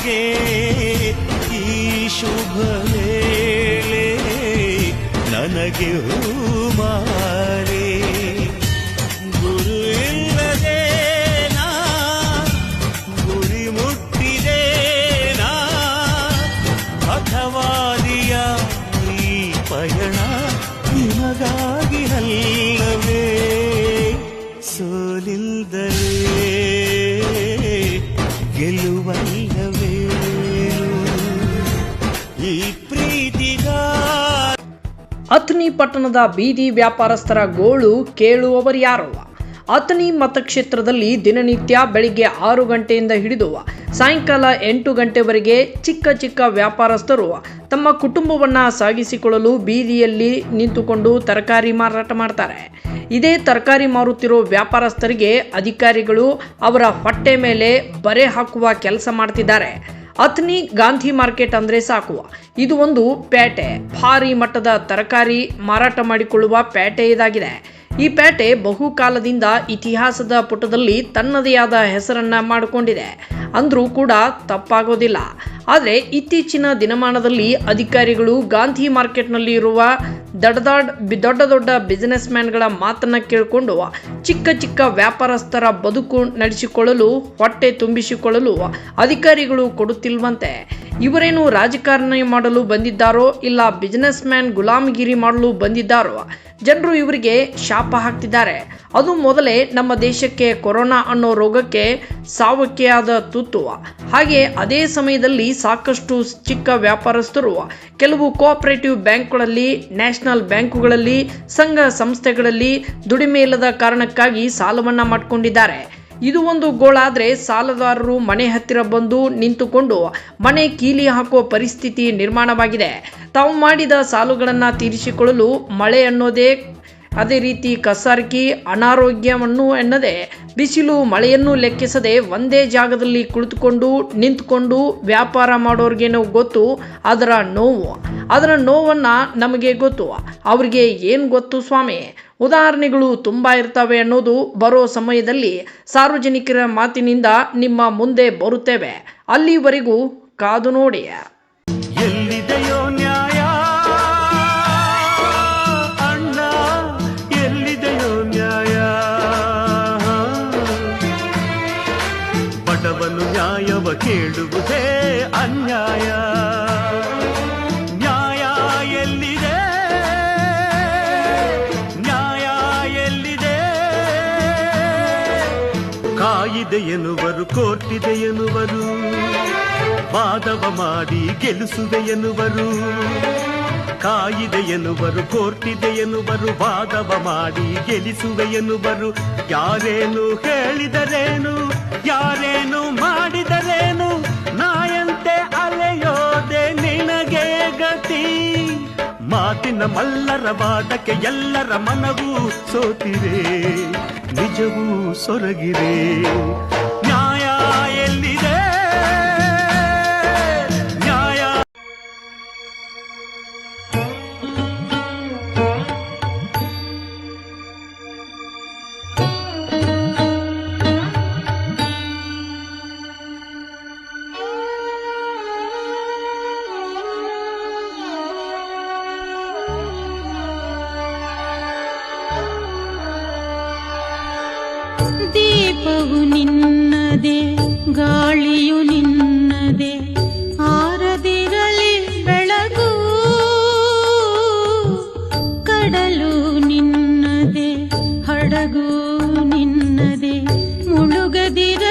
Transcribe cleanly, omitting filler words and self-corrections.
ನಿನಗೆ ಈ ಶುಭ ವೇಳೆ ನನಗೆ ಹೂಮಾಲೆ ಗುರು ಇಲ್ಲದೆ ನಾ ಗುರಿ ಮುಟ್ಟಿದೆ ನಾ ಅಥವಾದಿಯ ಈ ಪಯಣ ನಿಮಗಾಗಿ ಅಲ್ಲವೇ ಸೋಲಿಲ್ಲದಲೇ ಗೆಲುವಲ್ಲವೇ ಈ ಪ್ರೀತಿಗ. ಅಥಣಿ ಪಟ್ಟಣದ ಬೀದಿ ವ್ಯಾಪಾರಸ್ಥರ ಗೋಳು ಕೇಳುವವರ್ಯಾರಲ್ಲ. ಅಥಣಿ ಮತಕ್ಷೇತ್ರದಲ್ಲಿ ದಿನನಿತ್ಯ ಬೆಳಿಗ್ಗೆ 6 ಗಂಟೆಯಿಂದ ಹಿಡಿದು ಸಾಯಂಕಾಲ 8 ಗಂಟೆವರೆಗೆ ಚಿಕ್ಕ ಚಿಕ್ಕ ವ್ಯಾಪಾರಸ್ಥರು ತಮ್ಮ ಕುಟುಂಬವನ್ನು ಸಾಗಿಸಿಕೊಳ್ಳಲು ಬೀದಿಯಲ್ಲಿ ನಿಂತುಕೊಂಡು ತರಕಾರಿ ಮಾರಾಟ ಮಾಡ್ತಾರೆ. ಇದೇ ತರಕಾರಿ ಮಾರುತ್ತಿರೋ ವ್ಯಾಪಾರಸ್ಥರಿಗೆ ಅಧಿಕಾರಿಗಳು ಅವರ ಹೊಟ್ಟೆ ಮೇಲೆ ಬರೆ ಹಾಕುವ ಕೆಲಸ ಮಾಡ್ತಿದ್ದಾರೆ. ಅಥಣಿ ಗಾಂಧಿ ಮಾರ್ಕೆಟ್ ಅಂದರೆ ಸಾಕು, ಇದು ಒಂದು ಪೇಟೆ. ಭಾರಿ ಮಟ್ಟದ ತರಕಾರಿ ಮಾರಾಟ ಮಾಡಿಕೊಳ್ಳುವ ಪೇಟೆ ಇದಾಗಿದೆ. ಈ ಪೇಟೆ ಬಹುಕಾಲದಿಂದ ಇತಿಹಾಸದ ಪುಟದಲ್ಲಿ ತನ್ನದೇ ಆದ ಹೆಸರನ್ನ ಮಾಡಿಕೊಂಡಿದೆ ಅಂದ್ರೂ ಕೂಡ ತಪ್ಪಾಗೋದಿಲ್ಲ. ಆದರೆ ಇತ್ತೀಚಿನ ದಿನಮಾನದಲ್ಲಿ ಅಧಿಕಾರಿಗಳು ಗಾಂಧಿ ಮಾರ್ಕೆಟ್ನಲ್ಲಿ ಇರುವ ದೊಡ್ಡ ದೊಡ್ಡ ಬಿಸಿನೆಸ್ ಮ್ಯಾನ್ಗಳ ಮಾತನ್ನ ಕೇಳಿಕೊಂಡು ಚಿಕ್ಕ ಚಿಕ್ಕ ವ್ಯಾಪಾರಸ್ಥರ ಬದುಕು ನಡೆಸಿಕೊಳ್ಳಲು ಹೊಟ್ಟೆ ತುಂಬಿಸಿಕೊಳ್ಳಲು ಅಧಿಕಾರಿಗಳು ಕೊಡುತ್ತಿಲ್ವಂತೆ. ಇವರೇನು ರಾಜಕಾರಣ ಮಾಡಲು ಬಂದಿದ್ದಾರೋ ಇಲ್ಲ ಬಿಸಿನೆಸ್ ಮ್ಯಾನ್ ಗುಲಾಮಗಿರಿ ಮಾಡಲು ಬಂದಿದ್ದಾರೋ ಜನರು ಇವರಿಗೆ ಶಾಪ ಹಾಕ್ತಿದ್ದಾರೆ. ಅದು ಮೊದಲೇ ನಮ್ಮ ದೇಶಕ್ಕೆ ಕೊರೋನಾ ಅನ್ನೋ ರೋಗಕ್ಕೆ ಸಾವಕ್ಕೆ ಆದ ತುತ್ತು. ಹಾಗೆ ಅದೇ ಸಮಯದಲ್ಲಿ ಸಾಕಷ್ಟು ಚಿಕ್ಕ ವ್ಯಾಪಾರಸ್ಥರು ಕೆಲವು ಕೋಆಪರೇಟಿವ್ ಬ್ಯಾಂಕ್ಗಳಲ್ಲಿ, ನ್ಯಾಷನಲ್ ಬ್ಯಾಂಕುಗಳಲ್ಲಿ, ಸಂಘ ಸಂಸ್ಥೆಗಳಲ್ಲಿ ದುಡಿಮೆ ಇಲ್ಲದ ಕಾರಣಕ್ಕಾಗಿ ಸಾಲವನ್ನ ಮಾಡಿಕೊಂಡಿದ್ದಾರೆ. ಇದು ಒಂದು ಗೋಳಾದ್ರೆ ಸಾಲದಾರರು ಮನೆ ಹತ್ತಿರ ಬಂದು ನಿಂತುಕೊಂಡು ಮನೆ ಕೀಲಿ ಹಾಕೋ ಪರಿಸ್ಥಿತಿ ನಿರ್ಮಾಣವಾಗಿದೆ. ತಾವು ಮಾಡಿದ ಸಾಲಗಳನ್ನು ತೀರಿಸಿಕೊಳ್ಳಲು ಮಳೆ ಅನ್ನೋದೇ, ಅದೇ ರೀತಿ ಕಸಾರ್ಕಿ, ಅನಾರೋಗ್ಯವನ್ನು ಎನ್ನದೆ ಬಿಸಿಲು ಮಳೆಯನ್ನು ಲೆಕ್ಕಿಸದೆ ಒಂದೇ ಜಾಗದಲ್ಲಿ ಕುಳಿತುಕೊಂಡು ನಿಂತುಕೊಂಡು ವ್ಯಾಪಾರ ಮಾಡೋರ್ಗೇನೋ ಗೊತ್ತು ಅದರ ನೋವನ್ನು ನಮಗೆ ಗೊತ್ತು. ಅವ್ರಿಗೆ ಏನು ಗೊತ್ತು ಸ್ವಾಮಿ? ಉದಾಹರಣೆಗಳು ತುಂಬ ಇರ್ತವೆ ಅನ್ನೋದು ಬರೋ ಸಮಯದಲ್ಲಿ ಸಾರ್ವಜನಿಕರ ಮಾತಿನಿಂದ ನಿಮ್ಮ ಮುಂದೆ ಬರುತ್ತೇವೆ. ಅಲ್ಲಿವರೆಗೂ ಕಾದು ನೋಡಿ. ಎಲ್ಲಿದೆಯೋ ನ್ಯಾಯ ಅಣ್ಣ, ಎಲ್ಲಿದೆಯೋ ನ್ಯಾಯ? ಬಡವನು ನ್ಯಾಯವ ಕೇಳುವುದೇ ಅನ್ಯಾಯ. ನ್ಯಾಯ ಎಲ್ಲಿದೆ? ನ್ಯಾಯ ಎಲ್ಲಿದೆ? ಕಾಯಿದೆ ಎನ್ನುವರು, ಕೋರ್ಟಿದೆ ಎನ್ನುವರು, ವಾದವ ಮಾಡಿ ಗೆಲ್ಲಿಸುವೆ ಎನ್ನುವರು. ಕಾಯಿದೆ ಎನ್ನುವರು, ಕೋರ್ಟಿದೆ ಎನ್ನುವರು, ವಾದವ ಮಾಡಿ ಗೆಲ್ಲಿಸುವೆ ಎನ್ನುವರು. ಯಾರೇನು ಹೇಳಿದರೇನು, ಯಾರೇನು ಮಾಡಿದರೇನು, ನಾಯಂತೆ ಅಲೆಯೋದೆ ನಿನಗೆ ಗತಿ. ಮಾತಿನ ಮಲ್ಲರ ವಾದಕ್ಕೆ ಎಲ್ಲರ ಮನವೂ ಸೋತಿರೆ, ನಿಜವೂ ಸೊರಗಿರೆ. ನ್ಯಾಯ ಎಲ್ಲಿದೆ? ದೀಪವು ನಿನ್ನದೇ, ಗಾಳಿಯು ನಿನ್ನದೇ, ಆರದಿರಲಿ ಬೆಳಗು. ಕಡಲು ನಿನ್ನದೇ, ಹಡಗು ನಿನ್ನದೇ, ಮುಳುಗದಿರ